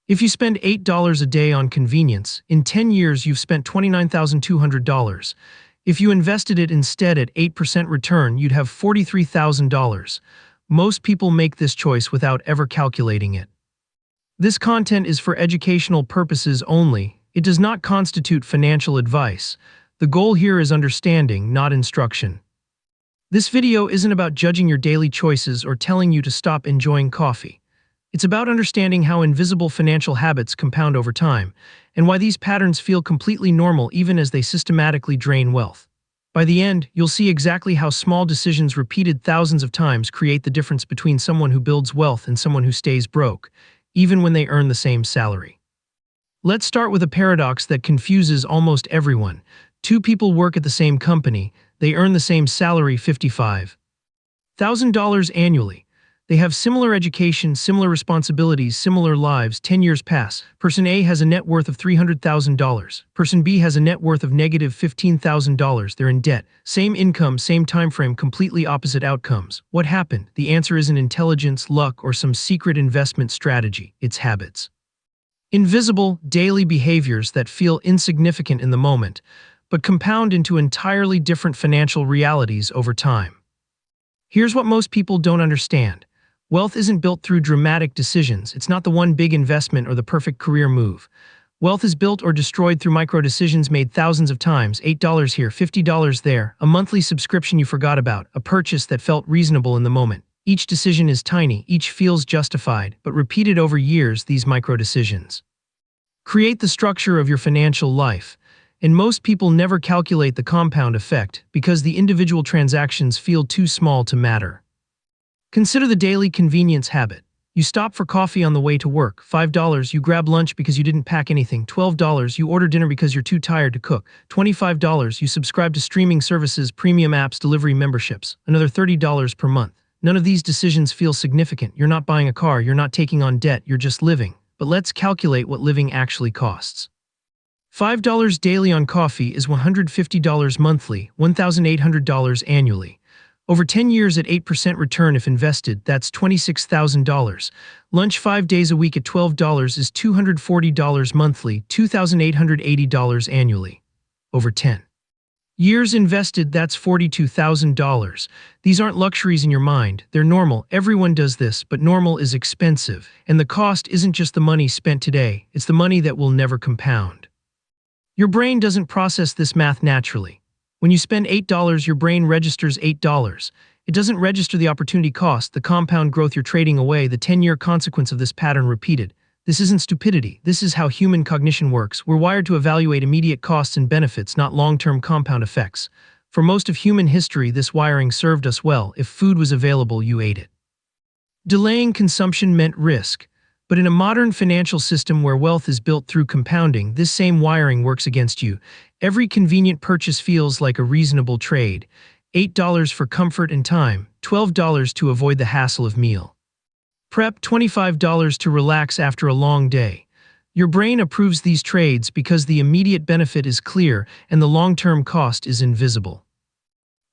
If you spend $8 a day on convenience, in 10 years you've spent $29,200. If you invested it instead at 8% return, you'd have $43,000. Most people make this choice without ever calculating it. This content is for educational purposes only. It does not constitute financial advice. The goal here is understanding, not instruction. This video isn't about judging your daily choices or telling you to stop enjoying coffee. It's about understanding how invisible financial habits compound over time, and why these patterns feel completely normal even as they systematically drain wealth. By the end, you'll see exactly how small decisions repeated thousands of times create the difference between someone who builds wealth and someone who stays broke, even when they earn the same salary. Let's start with a paradox that confuses almost everyone. Two people work at the same company. They earn the same salary, $55,000 annually. They have similar education, similar responsibilities, similar lives. 10 years pass. Person A has a net worth of $300,000. Person B has a net worth of negative $15,000. They're in debt. Same income, same time frame, completely opposite outcomes. What happened? The answer isn't intelligence, luck, or some secret investment strategy. It's habits. Invisible, daily behaviors that feel insignificant in the moment, but compound into entirely different financial realities over time. Here's what most people don't understand. Wealth isn't built through dramatic decisions. It's not the one big investment or the perfect career move. Wealth is built or destroyed through micro decisions made thousands of times. $8 here, $50 there, a monthly subscription you forgot about, a purchase that felt reasonable in the moment. Each decision is tiny, each feels justified, but repeated over years, these micro decisions create the structure of your financial life. And most people never calculate the compound effect because the individual transactions feel too small to matter. Consider the daily convenience habit. You stop for coffee on the way to work. $5, you grab lunch because you didn't pack anything. $12, you order dinner because you're too tired to cook. $25, you subscribe to streaming services, premium apps, delivery memberships. Another $30 per month. None of these decisions feel significant. You're not buying a car, you're not taking on debt, you're just living. But let's calculate what living actually costs. $5 daily on coffee is $150 monthly, $1,800 annually. Over 10 years at 8% return if invested, that's $26,000. Lunch 5 days a week at $12 is $240 monthly, $2,880 annually. Over 10 years invested, that's $42,000. These aren't luxuries in your mind, they're normal. Everyone does this, but normal is expensive. And the cost isn't just the money spent today, it's the money that will never compound. Your brain doesn't process this math naturally. When you spend $8, your brain registers $8. It doesn't register the opportunity cost, the compound growth you're trading away, the 10-year consequence of this pattern repeated. This isn't stupidity. This is how human cognition works. We're wired to evaluate immediate costs and benefits, not long-term compound effects. For most of human history, this wiring served us well. If food was available, you ate it. Delaying consumption meant risk. But in a modern financial system where wealth is built through compounding, this same wiring works against you. Every convenient purchase feels like a reasonable trade. $8 for comfort and time, $12 to avoid the hassle of meal prep, $25 to relax after a long day. Your brain approves these trades because the immediate benefit is clear and the long-term cost is invisible.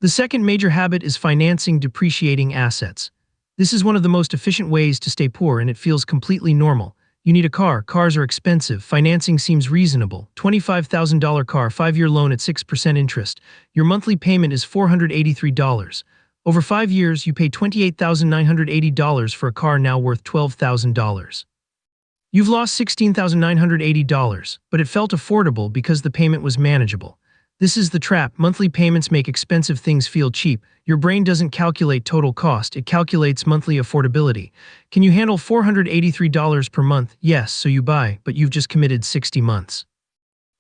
The second major habit is financing depreciating assets. This is one of the most efficient ways to stay poor, and it feels completely normal. You need a car, cars are expensive, financing seems reasonable. $25,000 car, 5-year loan at 6% interest. Your monthly payment is $483. Over 5 years, you pay $28,980 for a car now worth $12,000. You've lost $16,980, but it felt affordable because the payment was manageable. This is the trap. Monthly payments make expensive things feel cheap. Your brain doesn't calculate total cost, it calculates monthly affordability. Can you handle $483 per month? Yes, so you buy, but you've just committed 60 months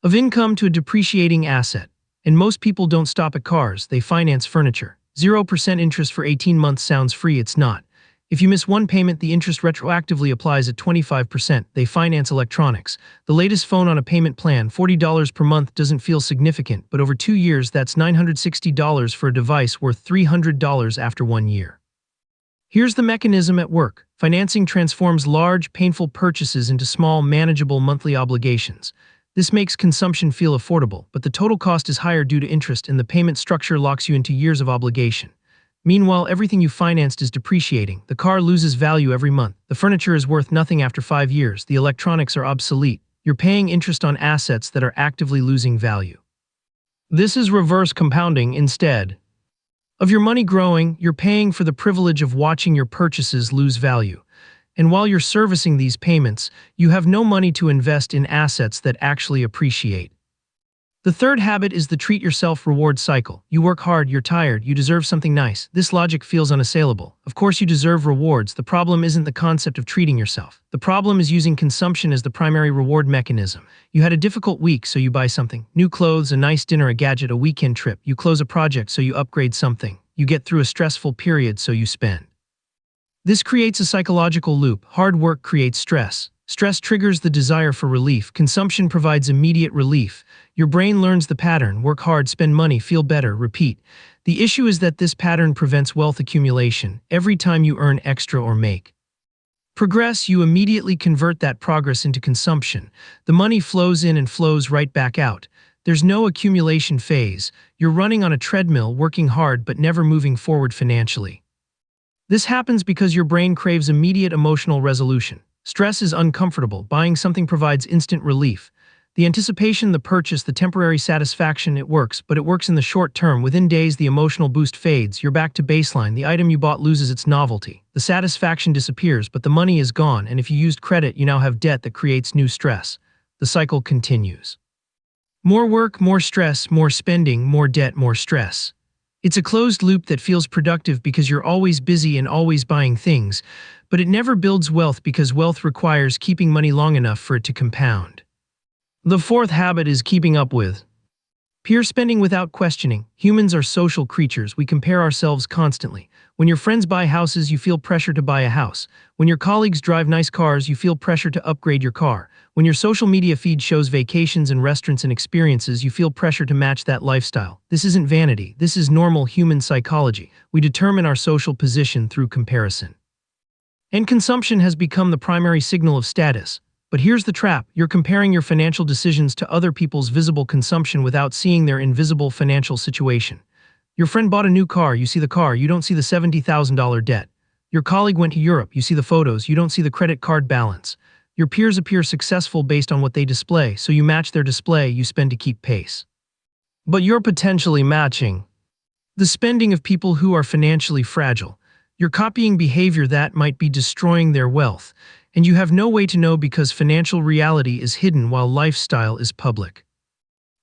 of income to a depreciating asset. And most people don't stop at cars, they finance furniture. 0% interest for 18 months sounds free, it's not. If you miss one payment, the interest retroactively applies at 25%. They finance electronics. The latest phone on a payment plan, $40 per month, doesn't feel significant, but over 2 years, that's $960 for a device worth $300 after 1 year. Here's the mechanism at work. Financing transforms large, painful purchases into small, manageable monthly obligations. This makes consumption feel affordable, but the total cost is higher due to interest, and the payment structure locks you into years of obligation. Meanwhile, everything you financed is depreciating. The car loses value every month. The furniture is worth nothing after 5 years. The electronics are obsolete. You're paying interest on assets that are actively losing value. This is reverse compounding instead of your money growing, you're paying for the privilege of watching your purchases lose value. And while you're servicing these payments, you have no money to invest in assets that actually appreciate. The third habit is the treat yourself reward cycle. You work hard, you're tired, you deserve something nice. This logic feels unassailable. Of course you deserve rewards. The problem isn't the concept of treating yourself. The problem is using consumption as the primary reward mechanism. You had a difficult week, so you buy something. New clothes, a nice dinner, a gadget, a weekend trip. You close a project, so you upgrade something. You get through a stressful period, so you spend. This creates a psychological loop. Hard work creates stress. Stress triggers the desire for relief. Consumption provides immediate relief. Your brain learns the pattern: work hard, spend money, feel better, repeat. The issue is that this pattern prevents wealth accumulation. Every time you earn extra or make progress, you immediately convert that progress into consumption. The money flows in and flows right back out. There's no accumulation phase. You're running on a treadmill, working hard but never moving forward financially. This happens because your brain craves immediate emotional resolution. Stress is uncomfortable. Buying something provides instant relief. The anticipation, the purchase, the temporary satisfaction, it works, but it works in the short term. Within days, the emotional boost fades. You're back to baseline. The item you bought loses its novelty. The satisfaction disappears, but the money is gone, and if you used credit, you now have debt that creates new stress. The cycle continues. More work, more stress, more spending, more debt, more stress. It's a closed loop that feels productive because you're always busy and always buying things, but it never builds wealth because wealth requires keeping money long enough for it to compound. The fourth habit is keeping up with peer spending without questioning. Humans are social creatures. We compare ourselves constantly. When your friends buy houses, you feel pressure to buy a house. When your colleagues drive nice cars, you feel pressure to upgrade your car. When your social media feed shows vacations and restaurants and experiences, you feel pressure to match that lifestyle. This isn't vanity. This is normal human psychology. We determine our social position through comparison. And consumption has become the primary signal of status. But here's the trap: you're comparing your financial decisions to other people's visible consumption without seeing their invisible financial situation. Your friend bought a new car, you see the car, you don't see the $70,000 debt. Your colleague went to Europe, you see the photos, you don't see the credit card balance. Your peers appear successful based on what they display, so you match their display, you spend to keep pace. But you're potentially matching the spending of people who are financially fragile. You're copying behavior that might be destroying their wealth, and you have no way to know because financial reality is hidden while lifestyle is public.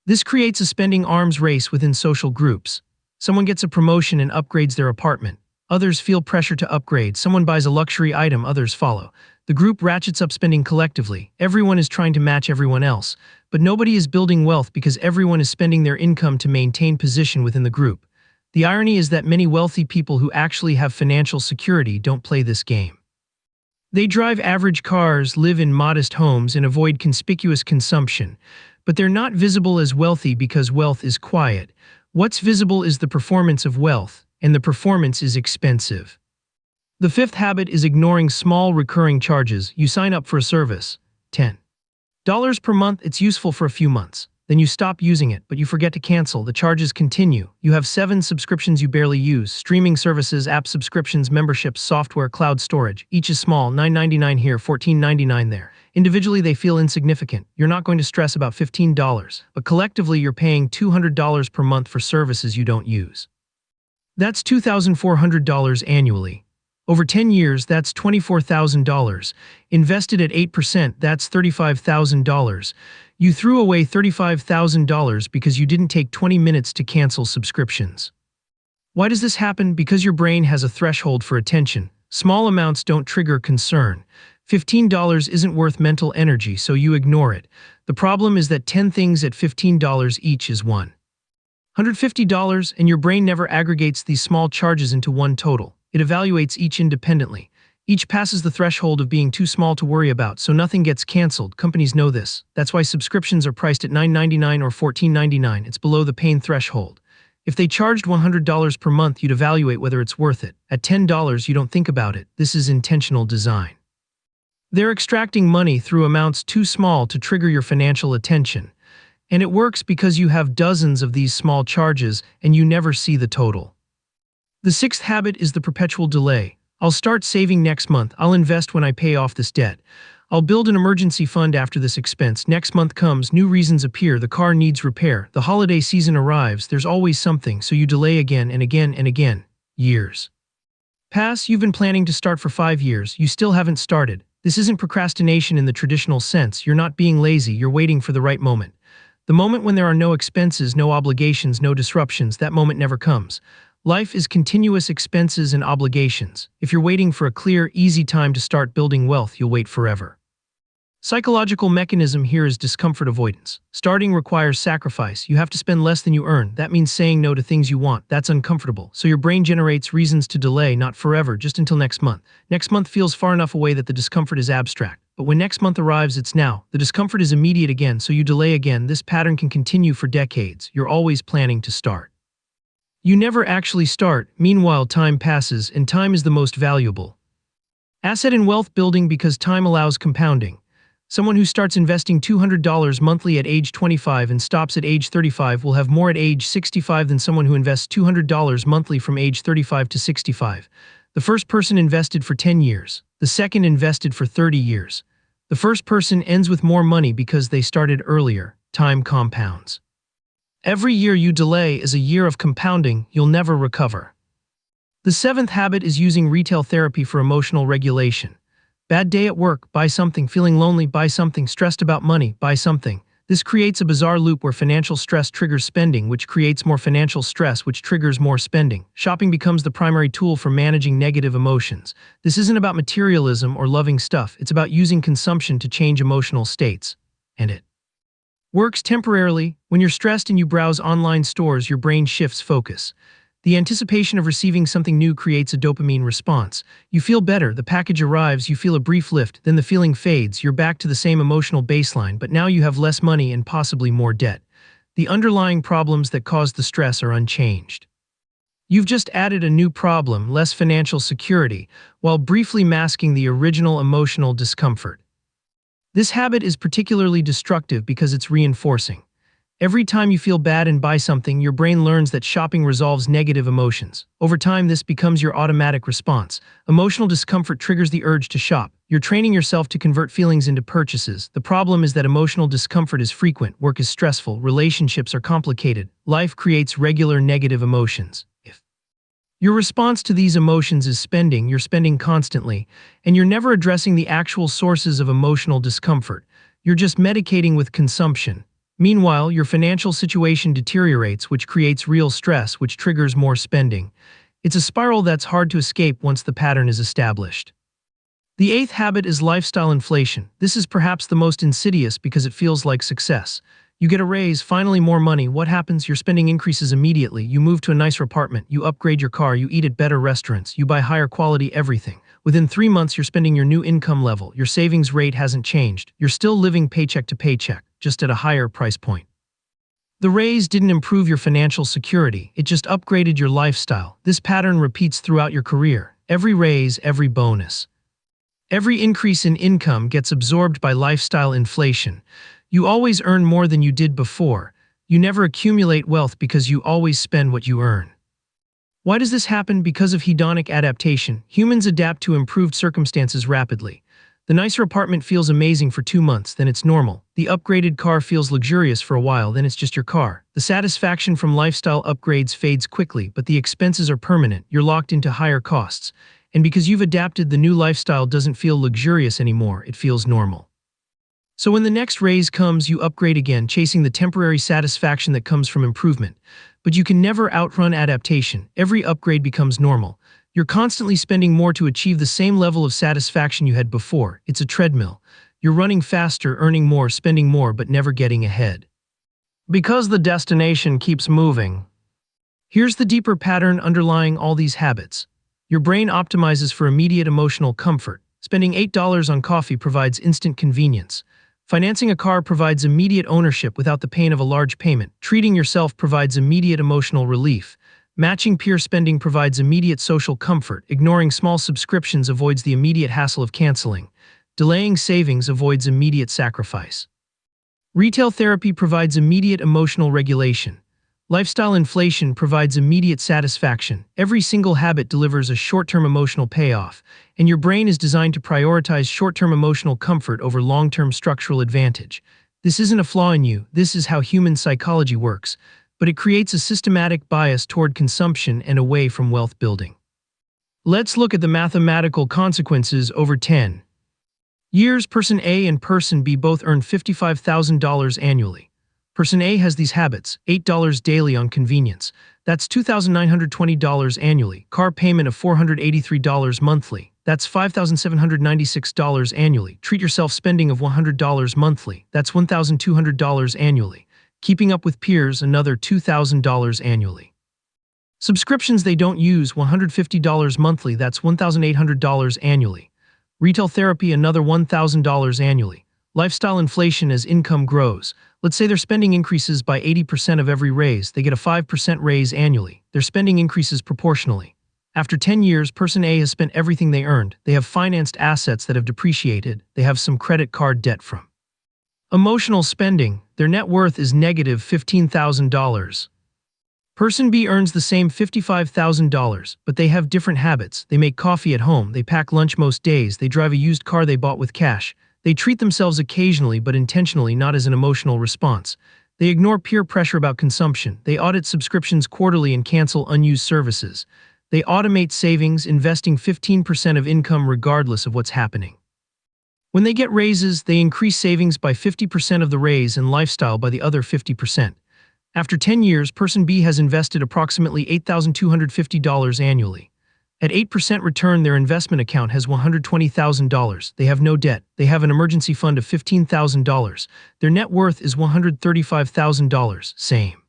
This creates a spending arms race within social groups. Someone gets a promotion and upgrades their apartment. Others feel pressure to upgrade. Someone buys a luxury item, others follow. The group ratchets up spending collectively. Everyone is trying to match everyone else, but nobody is building wealth because everyone is spending their income to maintain position within the group. The irony is that many wealthy people who actually have financial security don't play this game. They drive average cars, live in modest homes, and avoid conspicuous consumption, but they're not visible as wealthy because wealth is quiet. What's visible is the performance of wealth, and the performance is expensive. The fifth habit is ignoring small recurring charges. You sign up for a service, $10 per month, it's useful for a few months. Then you stop using it, but you forget to cancel. The charges continue. You have 7 subscriptions you barely use: streaming services, app subscriptions, memberships, software, cloud storage. Each is small, $9.99 here, $14.99 there. Individually, they feel insignificant. You're not going to stress about $15, but collectively, you're paying $200 per month for services you don't use. That's $2,400 annually. Over 10 years, that's $24,000. Invested at 8%, that's $35,000. You threw away $35,000 because you didn't take 20 minutes to cancel subscriptions. Why does this happen? Because your brain has a threshold for attention. Small amounts don't trigger concern. $15 isn't worth mental energy, so you ignore it. The problem is that 10 things at $15 each is $150, and your brain never aggregates these small charges into one total. It evaluates each independently. Each passes the threshold of being too small to worry about, so nothing gets canceled. Companies know this. That's why subscriptions are priced at $9.99 or $14.99. It's below the pain threshold. If they charged $100 per month, you'd evaluate whether it's worth it. At $10, you don't think about it. This is intentional design. They're extracting money through amounts too small to trigger your financial attention. And it works because you have dozens of these small charges and you never see the total. The sixth habit is the perpetual delay. I'll start saving next month. I'll invest when I pay off this debt. I'll build an emergency fund after this expense. Next month comes, new reasons appear, the car needs repair, the holiday season arrives, there's always something, so you delay again and again and again. Years pass, you've been planning to start for 5 years, you still haven't started. This isn't procrastination in the traditional sense, you're not being lazy, you're waiting for the right moment. The moment when there are no expenses, no obligations, no disruptions, that moment never comes. Life is continuous expenses and obligations. If you're waiting for a clear, easy time to start building wealth, you'll wait forever. Psychological mechanism here is discomfort avoidance. Starting requires sacrifice. You have to spend less than you earn. That means saying no to things you want. That's uncomfortable. So your brain generates reasons to delay, not forever, just until next month. Next month feels far enough away that the discomfort is abstract. But when next month arrives, it's now. The discomfort is immediate again, so you delay again. This pattern can continue for decades. You're always planning to start. You never actually start. Meanwhile, time passes, and time is the most valuable asset in wealth building because time allows compounding. Someone who starts investing $200 monthly at age 25 and stops at age 35 will have more at age 65 than someone who invests $200 monthly from age 35 to 65. The first person invested for 10 years. The second invested for 30 years. The first person ends with more money because they started earlier. Time compounds. Every year you delay is a year of compounding. You'll never recover. The seventh habit is using retail therapy for emotional regulation. Bad day at work, buy something. Feeling lonely, buy something. Stressed about money, buy something. This creates a bizarre loop where financial stress triggers spending, which creates more financial stress, which triggers more spending. Shopping becomes the primary tool for managing negative emotions. This isn't about materialism or loving stuff. It's about using consumption to change emotional states. And it works temporarily. When you're stressed and you browse online stores, your brain shifts focus. The anticipation of receiving something new creates a dopamine response. You feel better, the package arrives, you feel a brief lift, then the feeling fades, you're back to the same emotional baseline, but now you have less money and possibly more debt. The underlying problems that caused the stress are unchanged. You've just added a new problem, less financial security, while briefly masking the original emotional discomfort. This habit is particularly destructive because it's reinforcing. Every time you feel bad and buy something, your brain learns that shopping resolves negative emotions. Over time, this becomes your automatic response. Emotional discomfort triggers the urge to shop. You're training yourself to convert feelings into purchases. The problem is that emotional discomfort is frequent, work is stressful, relationships are complicated, life creates regular negative emotions. If your response to these emotions is spending, you're spending constantly, and you're never addressing the actual sources of emotional discomfort. You're just medicating with consumption. Meanwhile, your financial situation deteriorates, which creates real stress, which triggers more spending. It's a spiral that's hard to escape once the pattern is established. The eighth habit is lifestyle inflation. This is perhaps the most insidious because it feels like success. You get a raise, finally more money. What happens? Your spending increases immediately. You move to a nicer apartment, you upgrade your car, you eat at better restaurants, you buy higher quality everything. Within 3 months, you're spending your new income level. Your savings rate hasn't changed. You're still living paycheck to paycheck, just at a higher price point. The raise didn't improve your financial security, it just upgraded your lifestyle. This pattern repeats throughout your career. Every raise, every bonus, every increase in income gets absorbed by lifestyle inflation. You always earn more than you did before. You never accumulate wealth because you always spend what you earn. Why does this happen? Because of hedonic adaptation. Humans adapt to improved circumstances rapidly. The nicer apartment feels amazing for 2 months, then it's normal. The upgraded car feels luxurious for a while, then it's just your car. The satisfaction from lifestyle upgrades fades quickly, but the expenses are permanent. You're locked into higher costs. And because you've adapted, the new lifestyle doesn't feel luxurious anymore, it feels normal. So when the next raise comes, you upgrade again, chasing the temporary satisfaction that comes from improvement. But you can never outrun adaptation. Every upgrade becomes normal. You're constantly spending more to achieve the same level of satisfaction you had before. It's a treadmill. You're running faster, earning more, spending more, but never getting ahead. Because the destination keeps moving. Here's the deeper pattern underlying all these habits. Your brain optimizes for immediate emotional comfort. Spending $8 on coffee provides instant convenience. Financing a car provides immediate ownership without the pain of a large payment. Treating yourself provides immediate emotional relief. Matching peer spending provides immediate social comfort. Ignoring small subscriptions avoids the immediate hassle of canceling. Delaying savings avoids immediate sacrifice. Retail therapy provides immediate emotional regulation. Lifestyle inflation provides immediate satisfaction. Every single habit delivers a short-term emotional payoff, and your brain is designed to prioritize short-term emotional comfort over long-term structural advantage. This isn't a flaw in you, this is how human psychology works, but it creates a systematic bias toward consumption and away from wealth building. Let's look at the mathematical consequences over 10 years. Person A and Person B both earn $55,000 annually. Person A has these habits: $8 daily on convenience. That's $2,920 annually. Car payment of $483 monthly. That's $5,796 annually. Treat yourself spending of $100 monthly. That's $1,200 annually. Keeping up with peers, another $2,000 annually. Subscriptions they don't use, $150 monthly. That's $1,800 annually. Retail therapy, another $1,000 annually. Lifestyle inflation as income grows. Let's say their spending increases by 80% of every raise. They get a 5% raise annually. Their spending increases proportionally. After 10 years, Person A has spent everything they earned. They have financed assets that have depreciated. They have some credit card debt from emotional spending. Their net worth is negative $15,000. Person B earns the same $55,000, but they have different habits. They make coffee at home. They pack lunch most days. They drive a used car they bought with cash. They treat themselves occasionally but intentionally, not as an emotional response. They ignore peer pressure about consumption. They audit subscriptions quarterly and cancel unused services. They automate savings, investing 15% of income regardless of what's happening. When they get raises, they increase savings by 50% of the raise and lifestyle by the other 50%. After 10 years, Person B has invested approximately $8,250 annually. At 8% return, their investment account has $120,000. They have no debt. They have an emergency fund of $15,000. Their net worth is $135,000. Same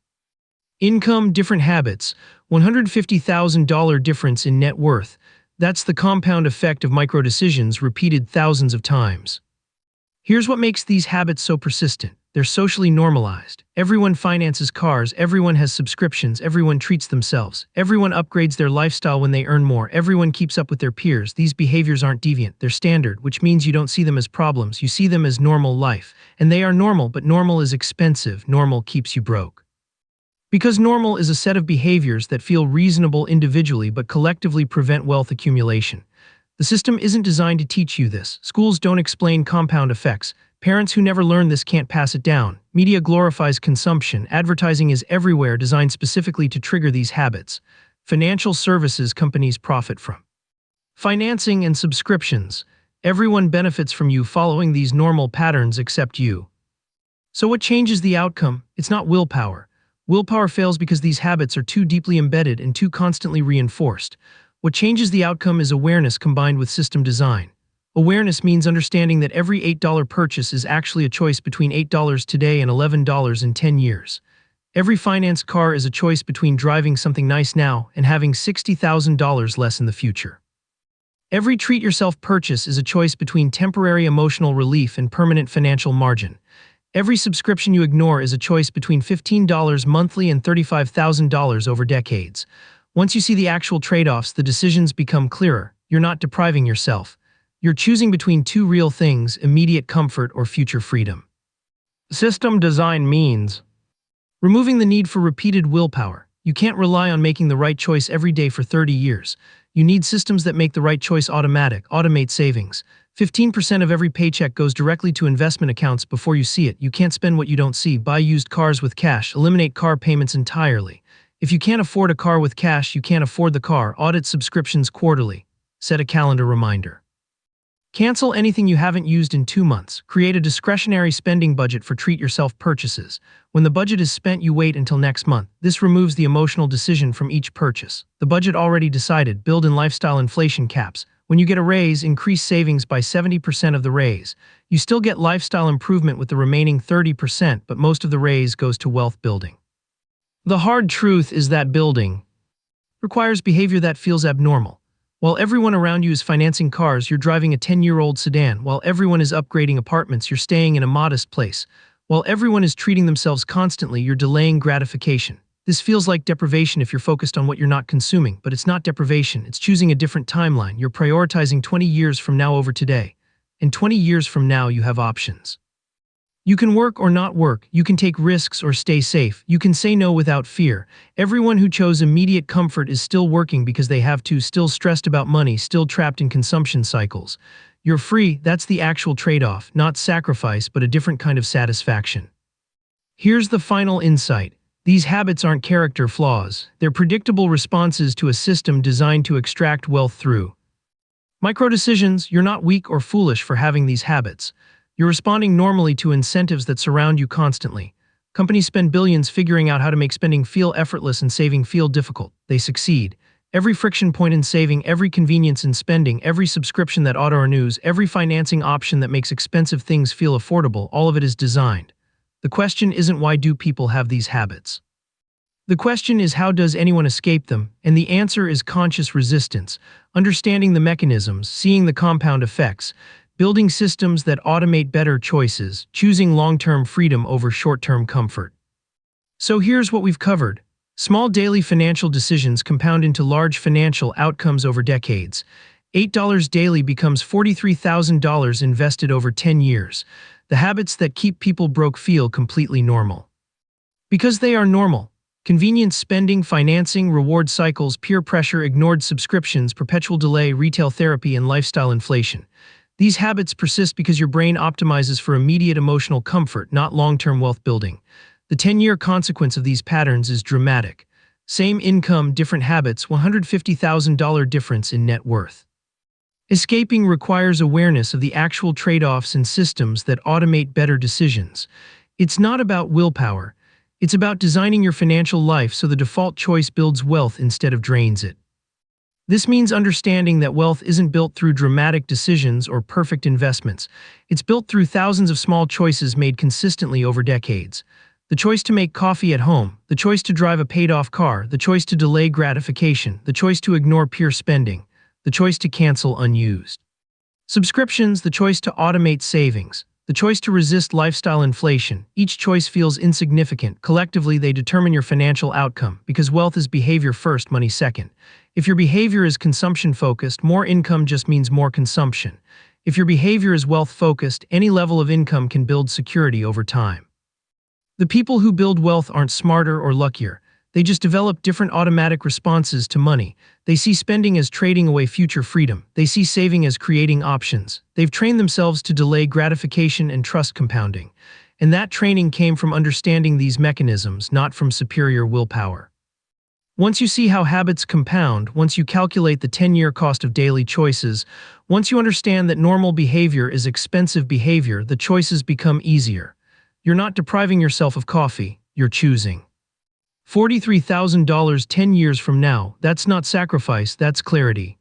income, different habits. $150,000 difference in net worth. That's the compound effect of micro decisions repeated thousands of times. Here's what makes these habits so persistent. They're socially normalized. Everyone finances cars, everyone has subscriptions, everyone treats themselves, everyone upgrades their lifestyle when they earn more, everyone keeps up with their peers. These behaviors aren't deviant, they're standard, which means you don't see them as problems, you see them as normal life. And they are normal, but normal is expensive. Normal keeps you broke. Because normal is a set of behaviors that feel reasonable individually but collectively prevent wealth accumulation. The system isn't designed to teach you this. Schools don't explain compound effects. Parents who never learn this can't pass it down. Media glorifies consumption. Advertising is everywhere, designed specifically to trigger these habits. Financial services companies profit from financing and subscriptions. Everyone benefits from you following these normal patterns except you. So what changes the outcome? It's not willpower. Willpower fails because these habits are too deeply embedded and too constantly reinforced. What changes the outcome is awareness combined with system design. Awareness means understanding that every $8 purchase is actually a choice between $8 today and $11 in 10 years. Every financed car is a choice between driving something nice now and having $60,000 less in the future. Every treat-yourself purchase is a choice between temporary emotional relief and permanent financial margin. Every subscription you ignore is a choice between $15 monthly and $35,000 over decades. Once you see the actual trade-offs, the decisions become clearer. You're not depriving yourself. You're choosing between two real things: immediate comfort or future freedom. System design means removing the need for repeated willpower. You can't rely on making the right choice every day for 30 years. You need systems that make the right choice automatic. Automate savings. 15% of every paycheck goes directly to investment accounts before you see it. You can't spend what you don't see. Buy used cars with cash. Eliminate car payments entirely. If you can't afford a car with cash, you can't afford the car. Audit subscriptions quarterly. Set a calendar reminder. Cancel anything you haven't used in 2 months. Create a discretionary spending budget for treat-yourself purchases. When the budget is spent, you wait until next month. This removes the emotional decision from each purchase. The budget already decided. Build in lifestyle inflation caps. When you get a raise, increase savings by 70% of the raise. You still get lifestyle improvement with the remaining 30%, but most of the raise goes to wealth building. The hard truth is that building requires behavior that feels abnormal. While everyone around you is financing cars, you're driving a 10-year-old sedan. While everyone is upgrading apartments, you're staying in a modest place. While everyone is treating themselves constantly, you're delaying gratification. This feels like deprivation if you're focused on what you're not consuming, but it's not deprivation, it's choosing a different timeline. You're prioritizing 20 years from now over today. And 20 years from now, you have options. You can work or not work, you can take risks or stay safe, you can say no without fear. Everyone who chose immediate comfort is still working because they have to, still stressed about money, still trapped in consumption cycles. You're free, that's the actual trade-off, not sacrifice, but a different kind of satisfaction. Here's the final insight. These habits aren't character flaws, they're predictable responses to a system designed to extract wealth through micro-decisions. You're not weak or foolish for having these habits. You're responding normally to incentives that surround you constantly. Companies spend billions figuring out how to make spending feel effortless and saving feel difficult. They succeed. Every friction point in saving, every convenience in spending, every subscription that auto-renews, every financing option that makes expensive things feel affordable, all of it is designed. The question isn't why do people have these habits? The question is how does anyone escape them, and the answer is conscious resistance, understanding the mechanisms, seeing the compound effects, building systems that automate better choices, choosing long-term freedom over short-term comfort. So here's what we've covered. Small daily financial decisions compound into large financial outcomes over decades. $8 daily becomes $43,000 invested over 10 years. The habits that keep people broke feel completely normal. Because they are normal. Convenience spending, financing, reward cycles, peer pressure, ignored subscriptions, perpetual delay, retail therapy, and lifestyle inflation. These habits persist because your brain optimizes for immediate emotional comfort, not long-term wealth building. The 10-year consequence of these patterns is dramatic. Same income, different habits, $150,000 difference in net worth. Escaping requires awareness of the actual trade-offs and systems that automate better decisions. It's not about willpower. It's about designing your financial life so the default choice builds wealth instead of drains it. This means understanding that wealth isn't built through dramatic decisions or perfect investments. It's built through thousands of small choices made consistently over decades. The choice to make coffee at home, the choice to drive a paid-off car, the choice to delay gratification, the choice to ignore peer spending, the choice to cancel unused subscriptions, the choice to automate savings, the choice to resist lifestyle inflation. Each choice feels insignificant. Collectively, they determine your financial outcome because wealth is behavior first, money second. If your behavior is consumption-focused, more income just means more consumption. If your behavior is wealth-focused, any level of income can build security over time. The people who build wealth aren't smarter or luckier. They just develop different automatic responses to money. They see spending as trading away future freedom. They see saving as creating options. They've trained themselves to delay gratification and trust compounding. And that training came from understanding these mechanisms, not from superior willpower. Once you see how habits compound, once you calculate the 10-year cost of daily choices, once you understand that normal behavior is expensive behavior, the choices become easier. You're not depriving yourself of coffee, you're choosing. $43,000 10 years from now, that's not sacrifice, that's clarity.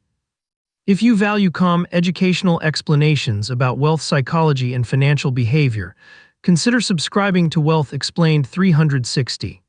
If you value calm, educational explanations about wealth psychology and financial behavior, consider subscribing to Wealth Explained 360.